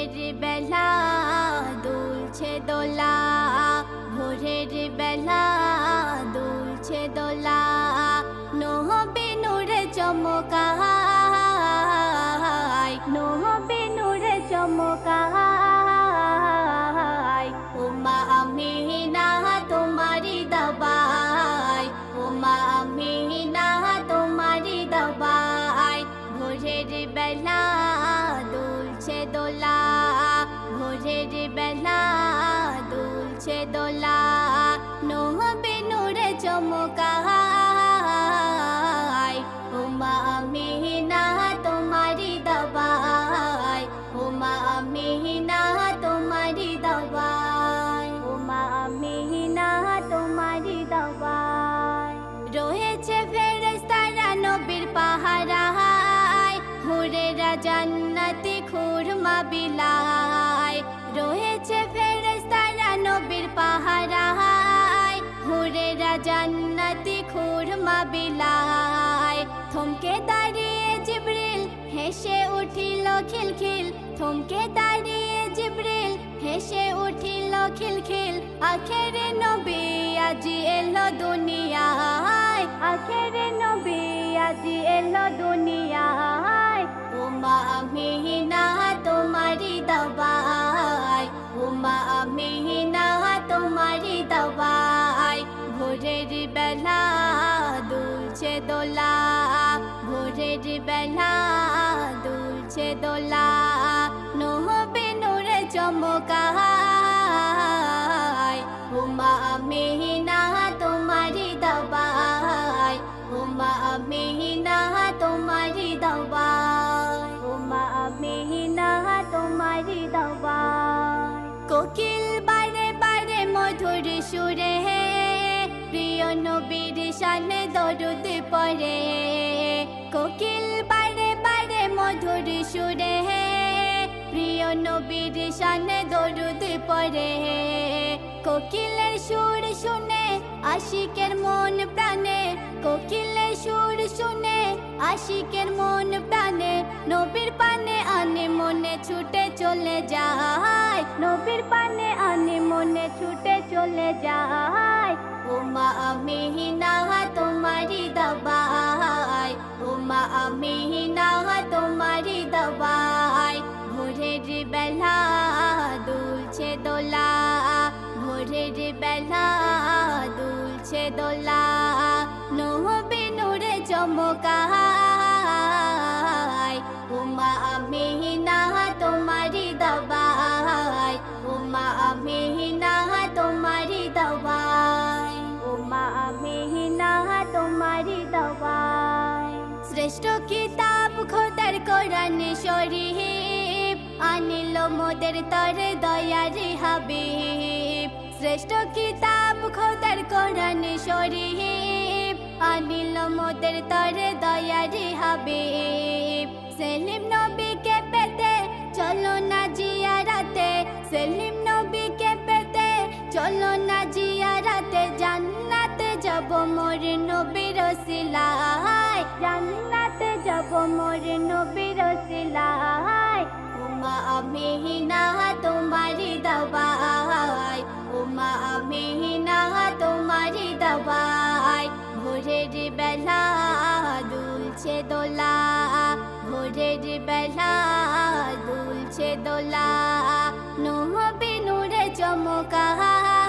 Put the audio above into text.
ভোরের বেলা দুলছে দোলা, ভোরের বেলা দুলছে দোলা, নহবে নূরে চমকায়, নহবে নূরে চমকায়। ওমা আমিনা তোমারি দাবাই, ওমা আমিনা তোমারি দাবাই। ভোরের বেলা দুলছে দোলা, ভোরের বেলা দুলছে দোলা, নহবে নূরে চমকায়। ওমা আমিনা তোমারি দাবাই, ওমা আমিনা তোমারি দাবাই, ওমা আমিনা তোমারি দাবাই। রয়েছে ফেরেশতারা নবীর পাহারায়, হুরেরা জান্নাতি খুরমা বিলায়। রয়েছে ফেরেশতারা নবীর পাহারায়, হুরেরা জান্নাতি খুরমা বিলায়। থমকে দাঁড়িয়ে জিবরিল হেসে উঠিল খিলখিল, থমকে দাঁড়িয়ে জিবরিল হেসে উঠিল খিলখিল। আখেরে নবী আজি এলো দুনিয়ায়, আখেরে নবী আজি এলো দুনিয়ায়। ওমা আমিনা তোমারি দাবাই, ওমা আমিনা তোমারি দাবাই। ভোরের বেলা দুলছে দোলা, ভোরের বেলা দুলছে দোলা, নহবে নূরে চমকায়। ওমা আমিনা তোমারি দাবাই, ওমা আমিনা তোমারি দাবাই, ওমা আমিনা তোমারি দাবাই। কোকিল বারে বারে মধুর সুরে প্রিয় নবীর শানে দরুদ পড়ে। কোকিল বারে বারে মধুর সুরে প্রিয় নবীর শানে দরুদ পড়ে। কোকিলের সুর শুনে আশিকের মন প্রাণে, কোকিলের সুর শুনে আশিকের মন প্রাণে। নবীর পানে আনে মনে ছুটে চলে যায়, নবীর পানে আনে মনে ছুটে চলে যায়। ওমা আমিনা তোমারি দাবাই, ওমা আমিনা তোমারি দাবাই। ভোরের বেলা দুলছে দোলা, ভোরের বেলা দুলছে দোলা, নহবে নূরে চমকায়। ওমা আমিনা তোমারি দাবাই, ওমা আমিনা তোমারি দাবাই, ওমা আমিনা তোমারি দাবাই। শ্রেষ্ঠ কিতাব খোদার কোরআন শরীফ, আনিল মোদের তরে দয়ার হাবিব। শ্রেষ্ঠ কিতাব খোদার কোরআন শরীফ, আনিল মোদের তরে দয়ার হাবিব। সেলিম নবীকে পেতে চলো না জিয়ারাতে, সেলিম নবীকে পেতে চলো না জিয়ারাতে। জান্নাতে যাব মোর নবীর ওসিলায়, জান্নাতে যাব মোর নবীর ওসিলায়। ওমা আমিনা তোমারি দাবাই, ওমা আমিনা তোমারি দাবাই। ভোরের বেলা দুলছে দোলা, ভোরের বেলা দুলছে দোলা, নহবে নূরে চমকায়।